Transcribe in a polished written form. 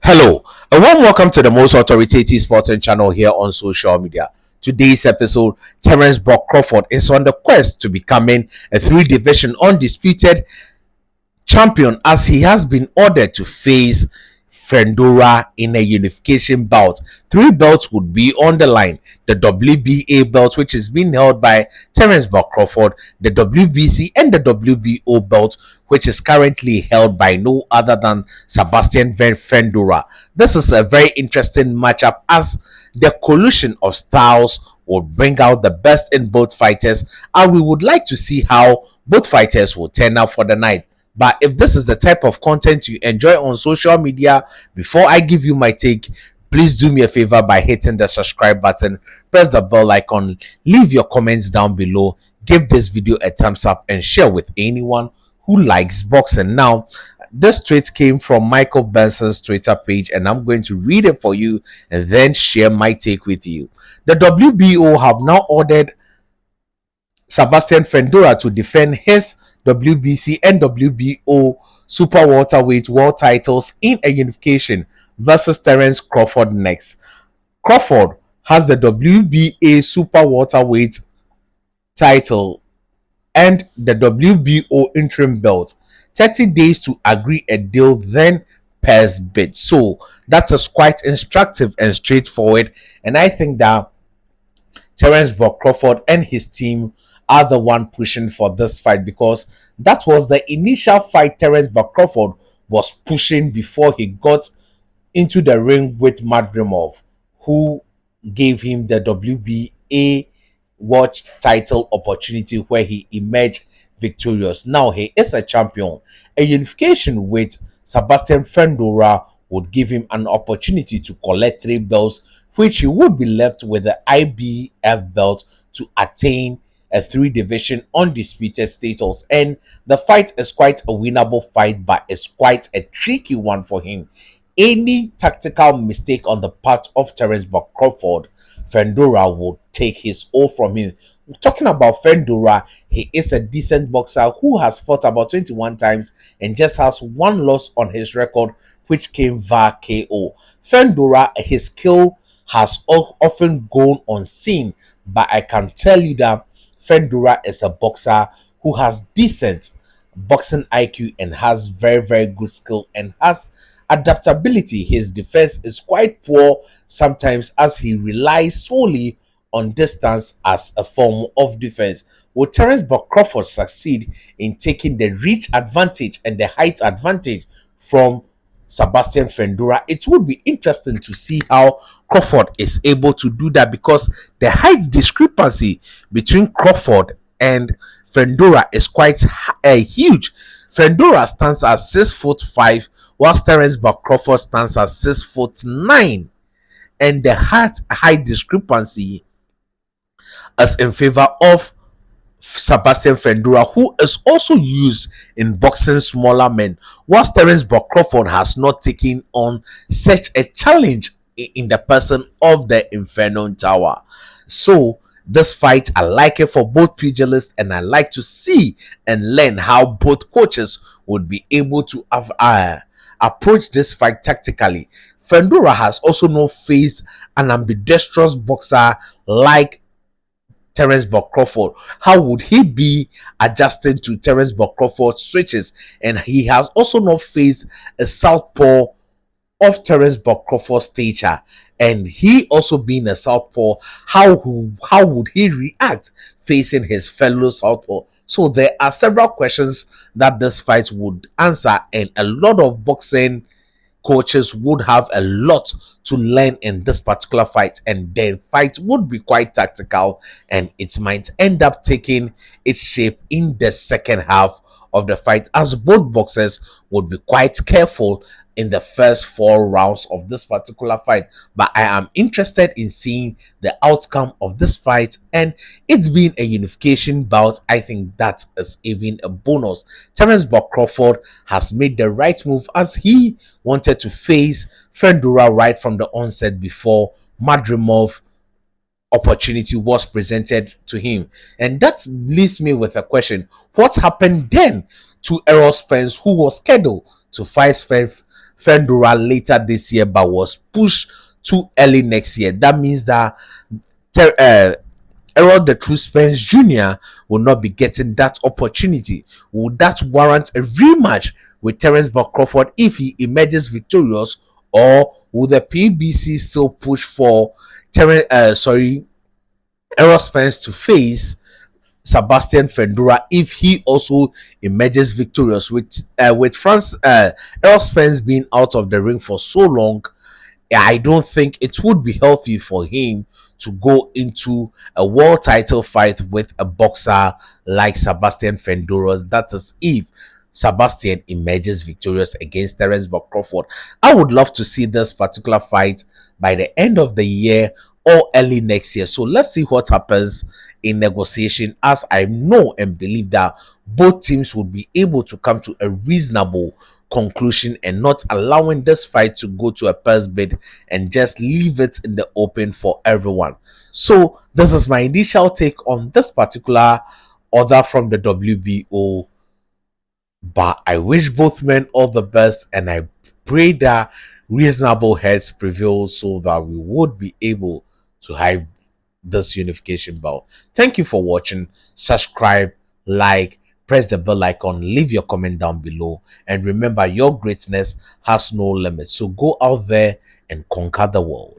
Hello, a warm welcome to the most authoritative sporting channel here on social media. Today's episode, Terence Crawford is on the quest to becoming a three-division undisputed champion as he has been ordered to face Fundora in a unification bout. Three belts would be on the line: the WBA belt, which is being held by Terence Crawford, the WBC, and the WBO belt, which is currently held by no other than Sebastian Fundora. This is a very interesting matchup as the collision of styles will bring out the best in both fighters, and we would like to see how both fighters will turn out for the night. But if this is the type of content you enjoy on social media, before I give you my take, please do me a favor by hitting the subscribe button, press the bell icon, leave your comments down below, give this video a thumbs up, and share with anyone who likes boxing. Now, this tweet came from Michael Benson's Twitter page, and I'm going to read it for you and then share my take with you. The WBO have now ordered Sebastian Fundora to defend his WBC and WBO super welterweight world titles in a unification versus Terence Crawford next. Crawford has the WBA super welterweight title and the WBO interim belt. 30 days to agree a deal, then pairs bid. So that is quite instructive and straightforward, and I think that Terence Crawford and his team are the one pushing for this fight, because that was the initial fight Terence Crawford was pushing before he got into the ring with Madrimov, who gave him the WBA World title opportunity where he emerged victorious. Now he is a champion. A unification with Sebastian Fundora would give him an opportunity to collect 3 belts, which he would be left with the IBF belt to attain a 3-division undisputed status. And the fight is quite a winnable fight, but it's quite a tricky one for him. Any tactical mistake on the part of Terence Crawford, Fundora will take his all from him. Talking about Fundora, he is a decent boxer who has fought about 21 times and just has 1 loss on his record, which came via KO. Fundora, his skill has often gone unseen, but I can tell you that Fundora is a boxer who has decent boxing IQ and has very good skill and has adaptability. His defense is quite poor sometimes as he relies solely on distance as a form of defense. Will Terence Crawford succeed in taking the reach advantage and the height advantage from Sebastian Fundora? It would be interesting to see how Crawford is able to do that, because the height discrepancy between Crawford and Fundora is quite huge. Fundora stands at 6'5", whilst Terence Crawford stands at 6'9", and the height discrepancy is in favor of Sebastian Fundora, who is also used in boxing smaller men, whilst Terence Crawford has not taken on such a challenge in the person of the Inferno Tower. So this fight, I like it for both pugilists, and I like to see and learn how both coaches would be able to approach this fight tactically. Fundora has also not faced an ambidextrous boxer like Terence Crawford. How would he be adjusting to Terence Crawford's switches? And he has also not faced a southpaw of Terence Crawford's stature, and he also being a southpaw, how would he react facing his fellow southpaw? So there are several questions that this fight would answer, and a lot of boxing coaches would have a lot to learn in this particular fight, and the fight would be quite tactical, and it might end up taking its shape in the second half of the fight, as both boxers would be quite careful in the first 4 rounds of this particular fight. But I am interested in seeing the outcome of this fight, and it's been a unification bout. I think that is even a bonus. Terence Crawford has made the right move, as he wanted to face Fundora right from the onset before Madrimov opportunity was presented to him. And that leaves me with a question: what happened then to Errol Spence, who was scheduled to fight Fundora later this year, but was pushed to early next year. That means that Errol the True Spence Jr. will not be getting that opportunity. Would that warrant a rematch with Terence Crawford if he emerges victorious, or will the PBC still push for Errol Spence to face Sebastian Fundora if he also emerges victorious? With France Errol Spence being out of the ring for so long, I don't think it would be healthy for him to go into a world title fight with a boxer like Sebastian Fundora. That is if Sebastian emerges victorious against Terence Crawford. I would love to see this particular fight by the end of the year or early next year. So let's see what happens in negotiation, as I know and believe that both teams would be able to come to a reasonable conclusion and not allowing this fight to go to a purse bid and just leave it in the open for everyone. So this is my initial take on this particular order from the WBO, but I wish both men all the best, and I pray that reasonable heads prevail so that we would be able to have this unification belt. Thank you for watching. Subscribe, like, press the bell icon, leave your comment down below, and remember, your greatness has no limits. So go out there and conquer the world.